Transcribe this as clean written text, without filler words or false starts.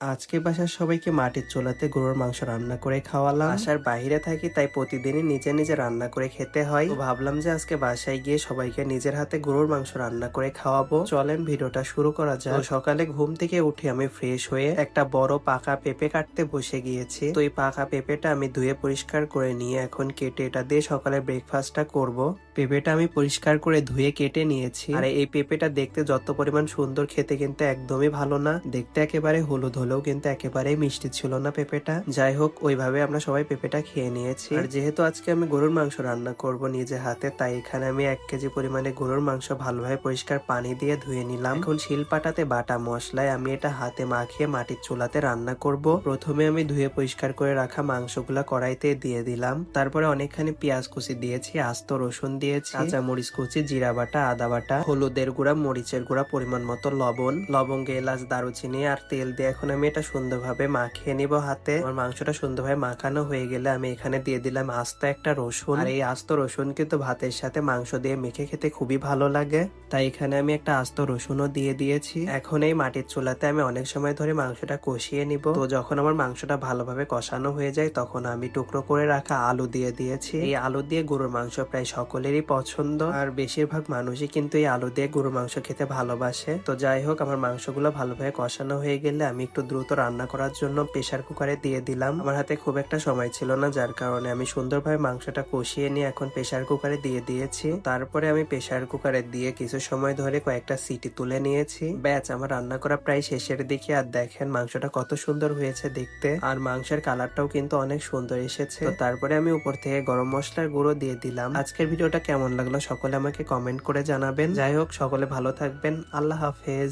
আজকে বাসার সবাইকে মাটির চুলাতে গরুর মাংস রান্না করে খাওয়ালাম। বাসার বাইরে থাকি তাই প্রতিদিনই নিজে নিজে রান্না করে খেতে হয়। তো ভাবলাম যে আজকে বাসায় গিয়ে সবাইকে নিজের হাতে গরুর মাংস রান্না করে খাওয়াবো। চলেন ভিডিওটা শুরু করা যাক। তো সকালে ঘুম থেকে উঠে আমি ফ্রেশ হয়ে একটা বড় পাকা পেঁপে কাটতে বসে গিয়েছি। তো এই পাকা পেঁপেটা আমি ধুয়ে পরিষ্কার করে নিয়ে এখন কেটে এটা দিয়ে সকালে ব্রেকফাস্টটা করব। পেঁপেটা আমি পরিষ্কার করে ধুয়ে কেটে নিয়েছি। আর এই পেঁপেটা দেখতে যত পরিমাণ সুন্দর, খেতে কিন্তু একদমই ভালো না। দেখতে একেবারে হলুদ হলেও কিন্তু একেবারেই মিষ্টি ছিল না পেঁপেটা। যাই হোক, ওইভাবে আমরা সবাই পেঁপেটা খেয়ে নিয়েছি। আর যেহেতু আজকে আমি গরুর মাংস রান্না করব নিজে হাতে, তাই এখানে আমি 1 কেজি পরিমাণে গরুর মাংস ভালোভাবে পরিষ্কার পানি দিয়ে ধুয়ে নিলাম। এখন শিলপাটাতে বাটা মশলায় আমি এটা হাতে মাখিয়ে মাটির চুলাতে রান্না করব। প্রথমে আমি ধুয়ে পরিষ্কার করে রাখা মাংসগুলা কড়াইতে দিয়ে দিলাম। তারপরে অনেকখানি পেঁয়াজ কুচি দিয়েছি, আস্ত রসুন দিয়েছি, কাঁচা মরিচ কুচি, জিরা বাটা, আদা বাটা, হলুদের গুঁড়া, মরিচের গুঁড়া, পরিমাণ মতো লবণ, লবঙ্গ, এলাচ, দারুচিনি আর তেল দিয়ে এখন আমি এটা সুন্দরভাবে মাখিয়ে নিব হাতে। আমার মাংসটা সুন্দরভাবে মাখানো হয়ে গেলে আমি এখানে দিয়ে দিলাম আস্ত একটা রসুন। আর এই আস্ত রসুন কিন্তু ভাতের সাথে মাংস দিয়ে মেখে খেতে খুবই ভালো লাগে, তাই এখানে আমি একটা আস্ত রসুনও দিয়ে দিয়েছি। এখন এই মাটির চুলাতে আমি অনেক সময় ধরে মাংসটা কষিয়ে নিব। তো যখন আমার মাংসটা ভালোভাবে কষানো হয়ে যায় তখন আমি টুকরো করে রাখা আলু দিয়ে দিয়েছি। এই আলু দিয়ে গরুর মাংস প্রায় সকলেরই পছন্দ, আর বেশিরভাগ মানুষই কিন্তু এই আলু দিয়ে গরুর মাংস খেতে ভালোবাসে। তো যাই হোক, আমার মাংসগুলো ভালোভাবে কষানো হয়ে গেলে আমি একটু দ্রুত রান্না করার জন্য প্রেসার কুকারে দিয়ে দিলাম। আমার হাতে খুব একটা সময় ছিল না, যার কারণে আমি সুন্দরভাবে মাংসটা কষিয়ে নিয়ে এখন প্রেসার কুকারে দিয়ে দিয়েছি। তারপরে আমি প্রেসার কুকারে দিয়ে কিছু সময় ধরে কয়েকটা সিটি তুলে নিয়েছি। ব্যাস, আমার রান্না করা প্রায় শেষের দিকে। আর দেখেন মাংসটা কত সুন্দর হয়েছে দেখতে, আর মাংসের কালারটাও কিন্তু অনেক সুন্দর এসেছে। তো তারপরে আমি উপর থেকে গরম মশলার গুঁড়ো দিয়ে দিলাম। আজকের ভিডিওটা কেমন লাগলো সকলে আমাকে কমেন্ট করে জানাবেন। যাই হোক, সকলে ভালো থাকবেন। আল্লাহ হাফেজ।